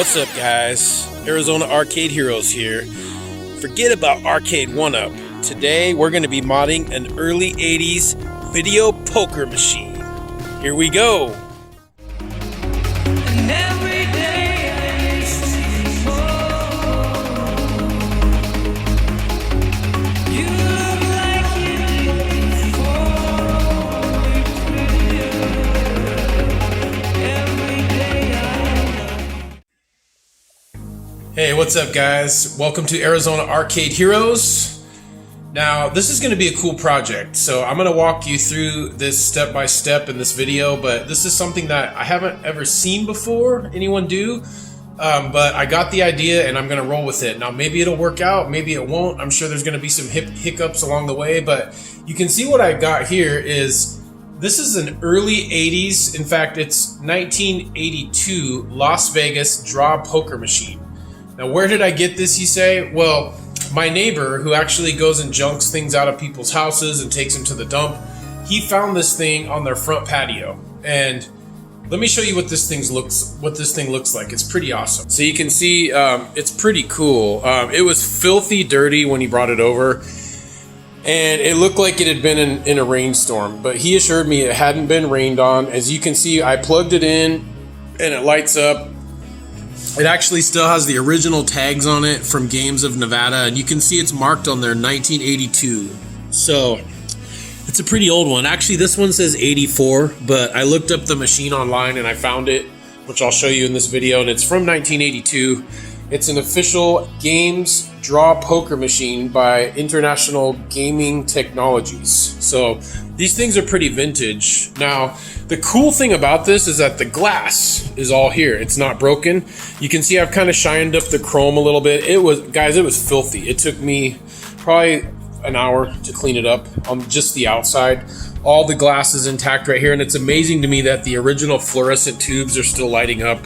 What's up, guys? Arizona Arcade Heroes here. Forget about Arcade1up. Today we're going to be modding an early 80s video poker machine. Here we go. Hey, what's up, guys? Welcome to Arizona Arcade Heroes. Now, this is going to be a cool project, so I'm going to walk you through this step by step in this video, but this is something that I haven't ever seen before anyone do, but I got the idea and I'm going to roll with it. Now, maybe it'll work out, maybe it won't. I'm sure there's going to be some hiccups along the way, but you can see what I got here is this is an early 80s, in fact, it's 1982 Las Vegas draw poker machine. Now, where did I get this, you say? Well, my neighbor, who actually goes and junks things out of people's houses and takes them to the dump, he found this thing on their front patio. And let me show you what this thing looks like. It's pretty awesome. So you can see it's pretty cool. It was filthy dirty when he brought it over, and it looked like it had been in a rainstorm. But he assured me it hadn't been rained on. As you can see, I plugged it in, and it lights up. It actually still has the original tags on it from Games of Nevada, and you can see it's marked on there 1982. So it's a pretty old one. Actually, this one says 84, but I looked up the machine online and I found it, which I'll show you in this video, and it's from 1982. It's an official games draw poker machine by International Gaming Technologies. So these things are pretty vintage. Now, the cool thing about this is that the glass is all here. It's not broken. You can see I've kind of shined up the chrome a little bit. It was filthy. It took me probably an hour to clean it up on just the outside. All the glass is intact right here, and it's amazing to me that the original fluorescent tubes are still lighting up.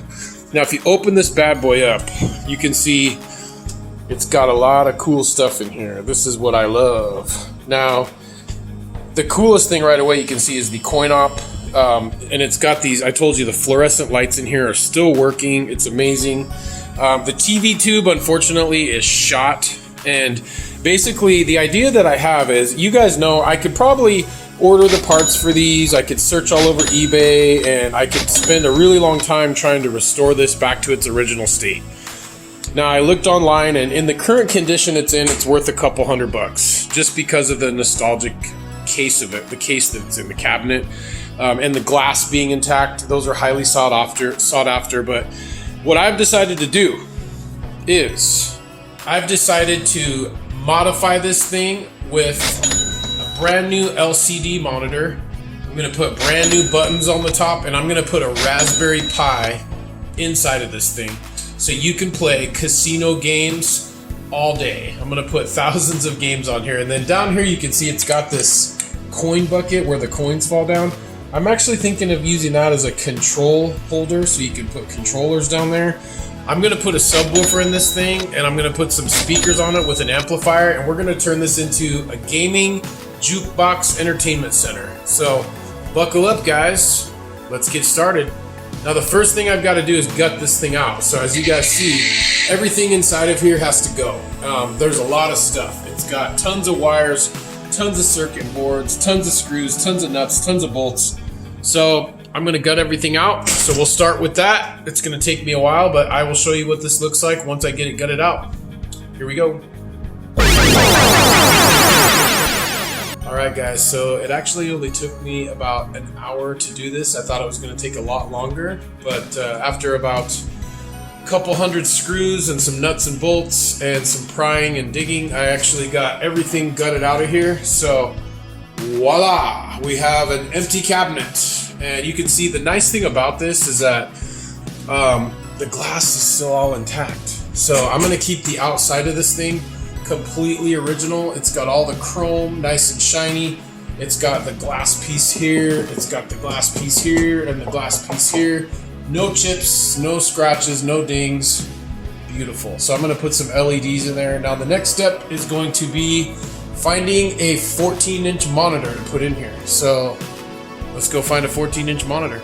Now, if you open this bad boy up, you can see it's got a lot of cool stuff in here. This is what I love. Now, the coolest thing right away you can see is the coin op. And it's got these, I told you, the fluorescent lights in here are still working. It's amazing. The TV tube, unfortunately, is shot. And basically, the idea that I have is, you guys know, I could probably order the parts for these. I could search all over eBay, and I could spend a really long time trying to restore this back to its original state. Now, I looked online, and in the current condition it's in, it's worth a couple $100 just because of the nostalgic case of it, the case that's in the cabinet. And the glass being intact. Those are highly sought after. But what I've decided to do is I've decided to modify this thing with a brand new LCD monitor. I'm going to put brand new buttons on the top, and I'm going to put a Raspberry Pi inside of this thing so you can play casino games all day. I'm going to put thousands of games on here, and then down here you can see it's got this coin bucket where the coins fall down. I'm actually thinking of using that as a control holder so you can put controllers down there. I'm going to put a subwoofer in this thing, and I'm going to put some speakers on it with an amplifier, and we're going to turn this into a gaming jukebox entertainment center. So buckle up, guys. Let's get started. Now, the first thing I've got to do is gut this thing out. So as you guys see, everything inside of here has to go. There's a lot of stuff. It's got tons of wires, tons of circuit boards, tons of screws, tons of nuts, tons of bolts. So I'm going to gut everything out. So we'll start with that. It's going to take me a while, but I will show you what this looks like once I get it gutted out. Here we go. Alright, guys, so it actually only took me about an hour to do this. I thought it was going to take a lot longer, but after about a couple hundred screws and some nuts and bolts and some prying and digging, I actually got everything gutted out of here. So voila, we have an empty cabinet. And you can see the nice thing about this is that the glass is still all intact. So I'm going to keep the outside of this thing completely original. It's got all the chrome nice and shiny. It's got the glass piece here, it's got the glass piece here, and the glass piece here. No chips, no scratches, no dings. Beautiful. So I'm going to put some LEDs in there. Now the next step is going to be finding a 14-inch monitor to put in here. So let's go find a 14-inch monitor.